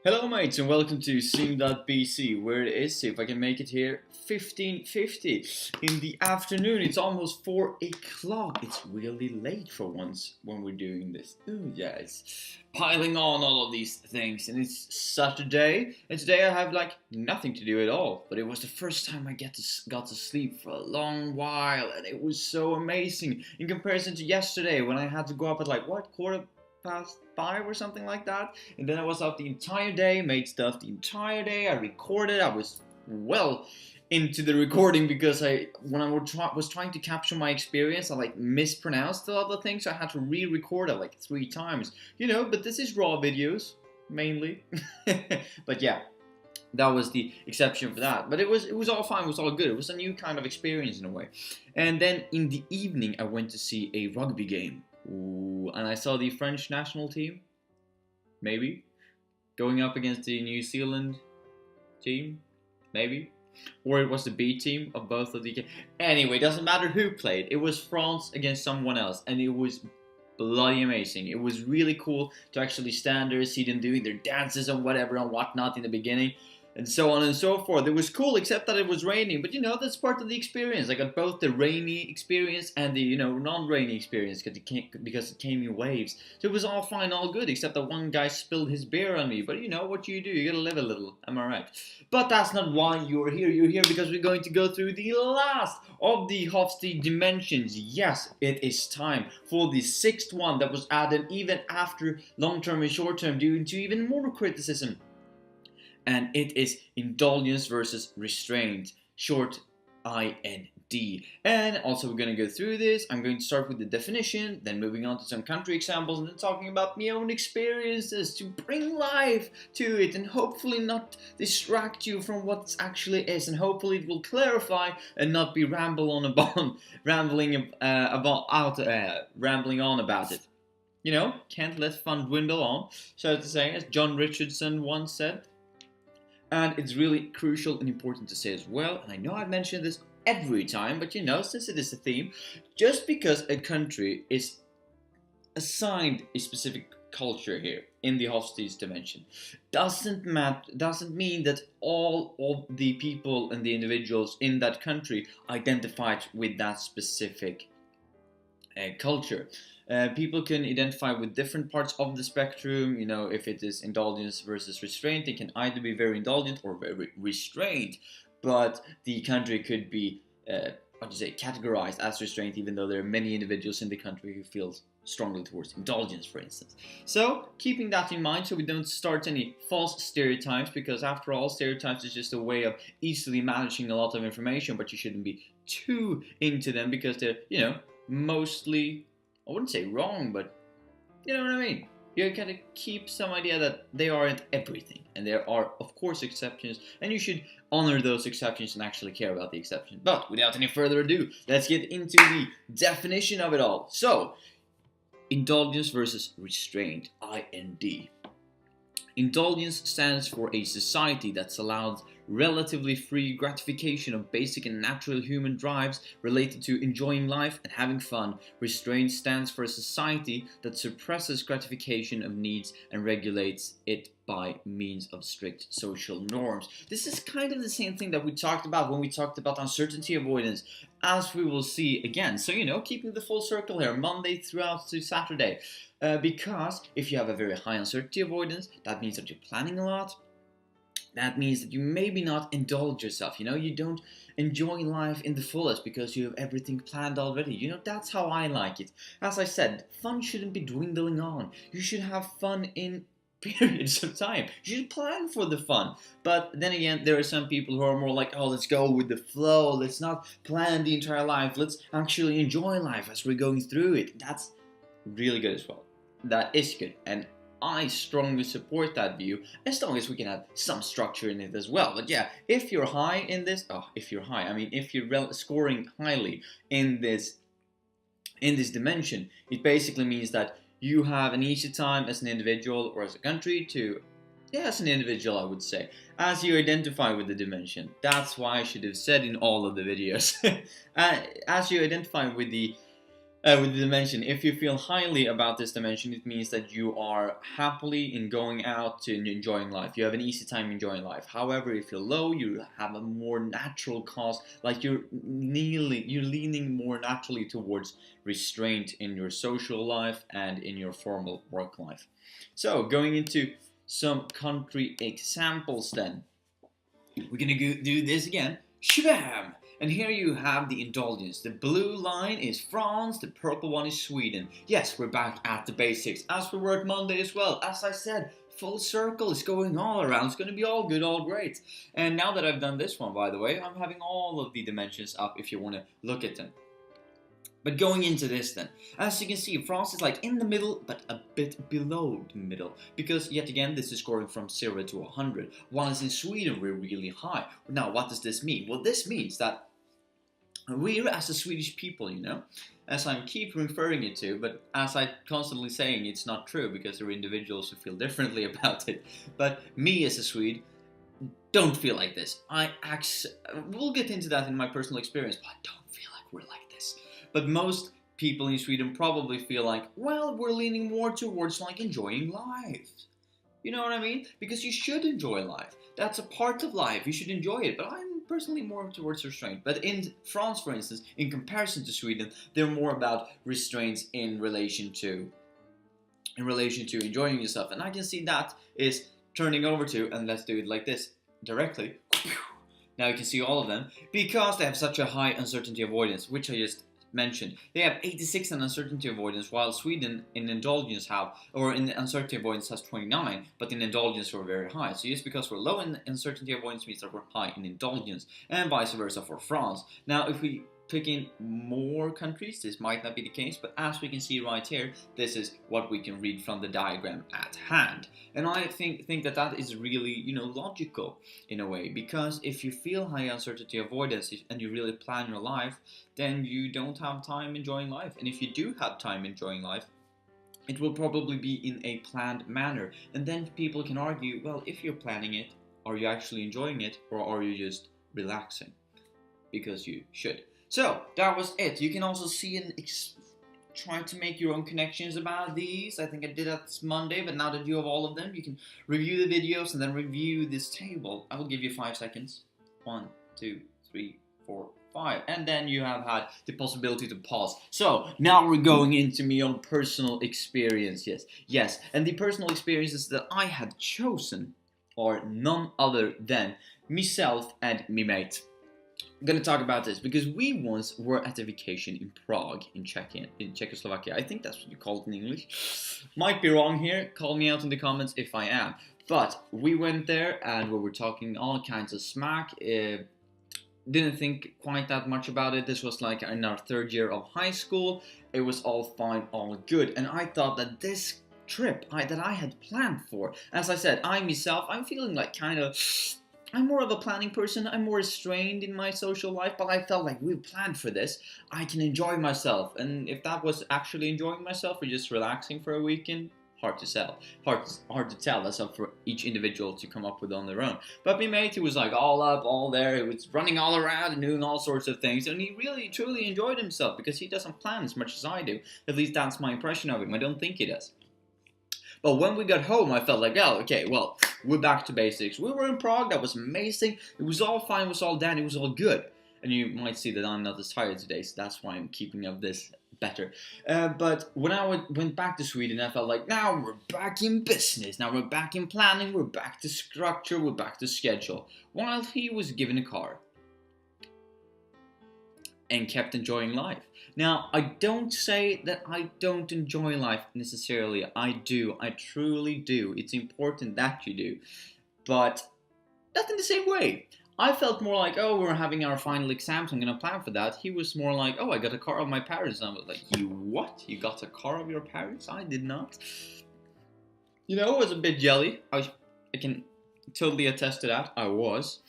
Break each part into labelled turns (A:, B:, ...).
A: Hello mates and welcome to sim.bc, where it is, see if I can make it here, 15:50 in the afternoon. It's almost 4 o'clock. It's really late for once when we're doing this. Ooh, yeah, it's piling on all of these things, and it's Saturday, and today I have like nothing to do at all. But it was the first time I got to sleep for a long while, and it was so amazing in comparison to yesterday when I had to go up at like what, quarter past 5 or something like that. And then I was up the entire day, made stuff the entire day. I recorded. I was well into the recording because when I was trying to capture my experience, I like mispronounced a lot of things, so I had to re-record it like 3 times. But this is raw videos mainly. But yeah, that was the exception for that. But it was all fine. It was all good. It was a new kind of experience in a way. And then in the evening, I went to see a rugby game. Ooh, and I saw the French national team, maybe, going up against the New Zealand team, maybe. Or it was the B team of both of the... Anyway, doesn't matter who played. It was France against someone else, and it was bloody amazing. It was really cool to actually stand there, see them doing their dances and whatever and whatnot in the beginning, and so on and so forth. It was cool, except that it was raining, but that's part of the experience. I got both the rainy experience and the, non-rainy experience because it came in waves. So it was all fine, all good, except that one guy spilled his beer on me. But what do? You gotta live a little, am I right? But that's not why you're here. You're here because we're going to go through the last of the Hosfstede dimensions. Yes, it is time for the 6th one that was added even after long-term and short-term due to even more criticism. And it is Indulgence versus Restraint, short IND. And also we're going to go through this. I'm going to start with the definition, then moving on to some country examples, and then talking about my own experiences to bring life to it and hopefully not distract you from what it actually is, and hopefully it will clarify and not be rambling on about it. Can't let fun dwindle on, so to say, as John Richardson once said. And it's really crucial and important to say as well, and I know I've mentioned this every time, but since it is a theme, just because a country is assigned a specific culture here in the Hosfstede dimension doesn't mean that all of the people and the individuals in that country identified with that specific culture. People can identify with different parts of the spectrum. If it is indulgence versus restraint, they can either be very indulgent or very restrained. But the country could be, categorized as restraint, even though there are many individuals in the country who feel strongly towards indulgence, for instance. So, keeping that in mind so we don't start any false stereotypes, because after all, stereotypes is just a way of easily managing a lot of information, but you shouldn't be too into them because they're, mostly, I wouldn't say wrong, but you know what I mean. You gotta keep some idea that they aren't everything, and there are, of course, exceptions, and you should honor those exceptions and actually care about the exceptions. But without any further ado, let's get into the definition of it all. So, indulgence versus restraint, IND. Indulgence stands for a society that's allowed relatively free gratification of basic and natural human drives related to enjoying life and having fun. Restraint stands for a society that suppresses gratification of needs and regulates it by means of strict social norms. This is kind of the same thing that we talked about when we talked about uncertainty avoidance, as we will see again. So, keeping the full circle here, Monday throughout to Saturday. Because if you have a very high uncertainty avoidance, that means that you're planning a lot. That means that you maybe not indulge yourself. You don't enjoy life in the fullest because you have everything planned already. That's how I like it. As I said, fun shouldn't be dwindling on. You should have fun in periods of time. You should plan for the fun. But then again, there are some people who are more like, oh, let's go with the flow. Let's not plan the entire life. Let's actually enjoy life as we're going through it. That's really good as well. That is good, and I strongly support that view, as long as we can have some structure in it as well. But yeah, if you're high in this, if you're scoring highly in this dimension, it basically means that you have an easy time as an individual or as a country to, as an individual, I would say, as you identify with the dimension. That's why I should have said in all of the videos, as you identify with the with the dimension. If you feel highly about this dimension, it means that you are happily in going out and enjoying life. You have an easy time enjoying life. However, if you're low, you have a more natural cause, like you're leaning more naturally towards restraint in your social life and in your formal work life. So, going into some country examples then. We're gonna do this again. Shabam! And here you have the Indulgence. The blue line is France, the purple one is Sweden. Yes, we're back at the basics, as we were at Monday as well. As I said, full circle is going all around. It's going to be all good, all great. And now that I've done this one, by the way, I'm having all of the dimensions up if you want to look at them. But going into this then, as you can see, France is like in the middle, but a bit below the middle. Because yet again, this is scoring from 0 to 100. Whilst in Sweden, we're really high. Now, what does this mean? Well, this means that we're, as a Swedish people, you know, as I keep referring it to, but as I constantly saying, it's not true because there are individuals who feel differently about it. But me as a Swede, don't feel like this. We'll get into that in my personal experience, but I don't feel like we're like this. But most people in Sweden probably feel like, well, we're leaning more towards like enjoying life. You know what I mean? Because you should enjoy life. That's a part of life. You should enjoy it. But I'm personally more towards restraint. But in France, for instance, in comparison to Sweden, they're more about restraints in relation to enjoying yourself. And I can see that is turning over to, and let's do it like this directly. Now you can see all of them because they have such a high uncertainty avoidance, which I just mentioned. They have 86 in uncertainty avoidance, while Sweden in Indulgence in uncertainty avoidance has 29, but in Indulgence we're very high. So just because we're low in uncertainty avoidance means that we're high in Indulgence, and vice versa for France. Now if we pick in more countries, this might not be the case, but as we can see right here, this is what we can read from the diagram at hand. And I think that is really, you know, logical in a way, because if you feel high uncertainty avoidance and you really plan your life, then you don't have time enjoying life. And if you do have time enjoying life, it will probably be in a planned manner. And then people can argue, well, if you're planning it, are you actually enjoying it, or are you just relaxing? Because you should. So, that was it. You can also see and try to make your own connections about these. I think I did that this Monday, but now that you have all of them, you can review the videos and then review this table. I will give you 5 seconds. 1, 2, 3, 4, 5. And then you have had the possibility to pause. So, now we're going into my own personal experience. Yes. And the personal experiences that I had chosen are none other than myself and me mate. I'm going to talk about this because we once were at a vacation in Prague, in Czechoslovakia. I think that's what you call it in English. Might be wrong here. Call me out in the comments if I am. But we went there and we were talking all kinds of smack. Didn't think quite that much about it. This was like in our 3rd year of high school. It was all fine, all good. And I thought that this trip that I had planned for, as I said, I'm feeling like I'm more of a planning person. I'm more restrained in my social life, but I felt like we planned for this. I can enjoy myself. And if that was actually enjoying myself or just relaxing for a weekend, hard to tell. Hard to tell. That's up for each individual to come up with on their own. But my mate, he was like all up, all there. He was running all around and doing all sorts of things. And he really, truly enjoyed himself because he doesn't plan as much as I do. At least that's my impression of him. I don't think he does. But when we got home, I felt like, oh, okay, well, we're back to basics. We were in Prague. That was amazing. It was all fine. It was all done. It was all good. And you might see that I'm not as tired today, so that's why I'm keeping up this better. But when I went back to Sweden, I felt like, now we're back in business. Now we're back in planning. We're back to structure. We're back to schedule. While he was given a car and kept enjoying life. Now, I don't say that I don't enjoy life necessarily. I do. I truly do. It's important that you do. But not in the same way. I felt more like, oh, we're having our final exams, I'm going to plan for that. He was more like, oh, I got a car of my parents. And I was like, you what? You got a car of your parents? I did not. You know, I was a bit jelly. I can totally attest to that. I was.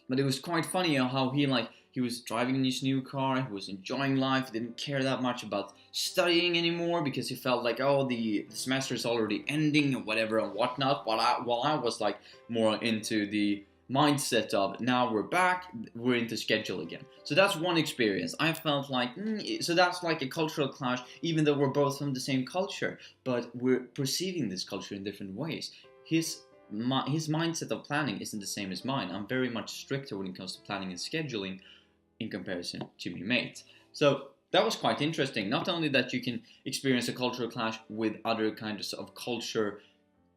A: But it was quite funny how he was driving in his new car, he was enjoying life, he didn't care that much about studying anymore because he felt like, oh, the semester is already ending and whatever and whatnot, while I was like more into the mindset of now we're back, we're into schedule again. So that's one experience. I felt like, so that's like a cultural clash, even though we're both from the same culture, but we're perceiving this culture in different ways. His mindset of planning isn't the same as mine. I'm very much stricter when it comes to planning and scheduling in comparison to my mate. So that was quite interesting. Not only that you can experience a cultural clash with other kinds of culture,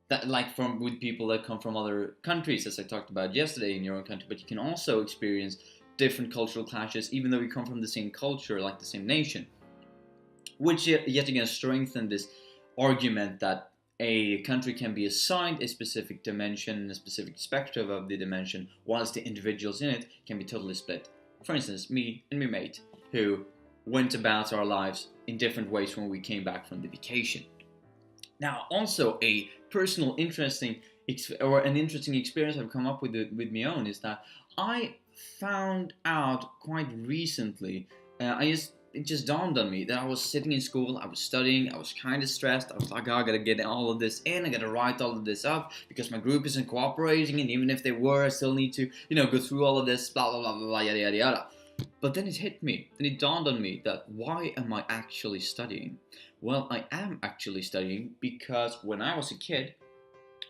A: that like from with people that come from other countries, as I talked about yesterday in your own country, but you can also experience different cultural clashes even though we come from the same culture, like the same nation, which yet again strengthen this argument that a country can be assigned a specific dimension and a specific spectrum of the dimension, whilst the individuals in it can be totally split. For instance, me and my mate, who went about our lives in different ways when we came back from the vacation. Now, also a personal interesting experience I've come up with my own is that I found out quite recently. It just dawned on me that I was sitting in school, I was studying, I was kind of stressed. I was like, oh, I gotta get all of this in, I gotta write all of this up because my group isn't cooperating, and even if they were, I still need to, go through all of this, blah blah blah blah, yada yada yada. But then it hit me, and it dawned on me that why am I actually studying? Well, I am actually studying because when I was a kid,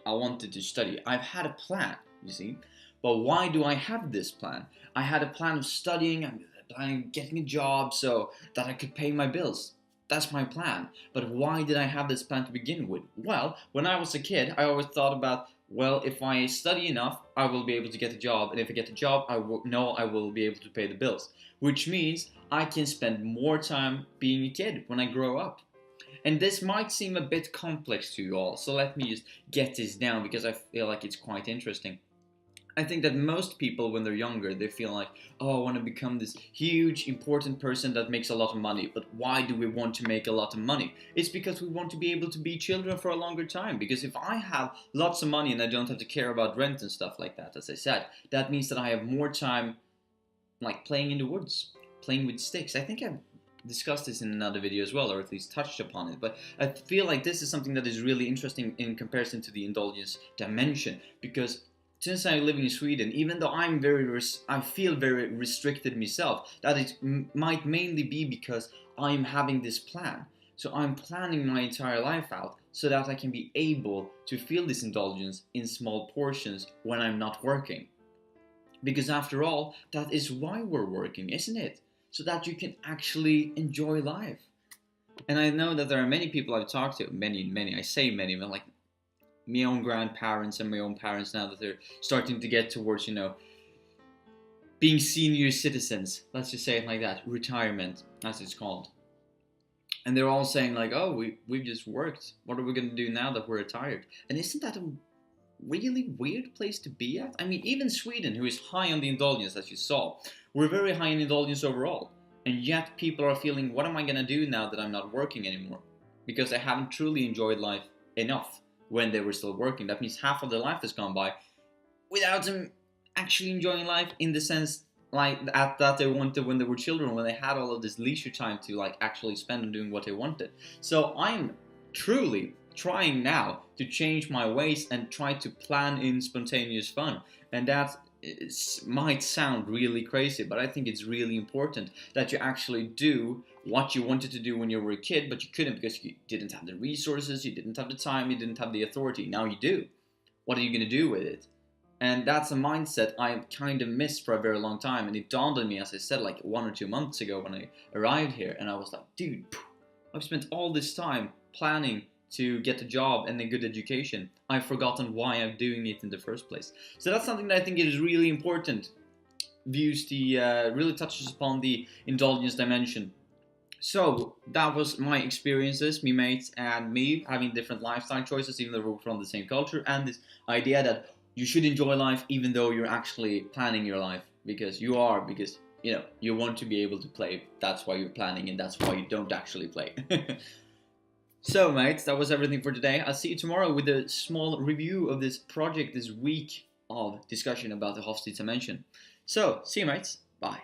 A: I wanted to study. I've had a plan, you see. But why do I have this plan? I had a plan of studying, I'm planning on getting a job so that I could pay my bills. That's my plan. But why did I have this plan to begin with? Well, when I was a kid, I always thought about, well, if I study enough, I will be able to get a job. And if I get a job, I will be able to pay the bills. Which means I can spend more time being a kid when I grow up. And this might seem a bit complex to you all, so let me just get this down because I feel like it's quite interesting. I think that most people, when they're younger, they feel like, oh, I want to become this huge, important person that makes a lot of money. But why do we want to make a lot of money? It's because we want to be able to be children for a longer time. Because if I have lots of money and I don't have to care about rent and stuff like that, as I said, that means that I have more time, like playing in the woods, playing with sticks. I think I've discussed this in another video as well, or at least touched upon it, but I feel like this is something that is really interesting in comparison to the indulgence dimension, because since I'm living in Sweden, even though I feel very restricted myself, that it might mainly be because I'm having this plan. So I'm planning my entire life out so that I can be able to feel this indulgence in small portions when I'm not working. Because after all, that is why we're working, isn't it? So that you can actually enjoy life. And I know that there are many people I've talked to, I say many, but like my own grandparents and my own parents now that they're starting to get towards, being senior citizens, let's just say it like that, retirement, as it's called. And they're all saying like, oh, we've just worked. What are we going to do now that we're retired? And isn't that a really weird place to be at? I mean, even Sweden, who is high on the indulgence, as you saw, we're very high in indulgence overall. And yet people are feeling, what am I going to do now that I'm not working anymore? Because they haven't truly enjoyed life enough when they were still working. That means half of their life has gone by without them actually enjoying life in the sense like that they wanted when they were children, when they had all of this leisure time to like actually spend on doing what they wanted. So I'm truly trying now to change my ways and try to plan in spontaneous fun. And that might sound really crazy, but I think it's really important that you actually do what you wanted to do when you were a kid, but you couldn't because you didn't have the resources, you didn't have the time, you didn't have the authority. Now you do. What are you going to do with it? And that's a mindset I kind of missed for a very long time. And it dawned on me, as I said, like 1 or 2 months ago when I arrived here. And I was like, dude, I've spent all this time planning to get a job and a good education. I've forgotten why I'm doing it in the first place. So that's something that I think is really important. Really touches upon the indulgence dimension. So that was my experiences, me mates and me having different lifestyle choices, even though we're from the same culture, and this idea that you should enjoy life even though you're actually planning your life, because you want to be able to play. That's why you're planning, and that's why you don't actually play. So mates, that was everything for today. I'll see you tomorrow with a small review of this project, this week of discussion about the Hosfstede dimension. So, see you mates, bye.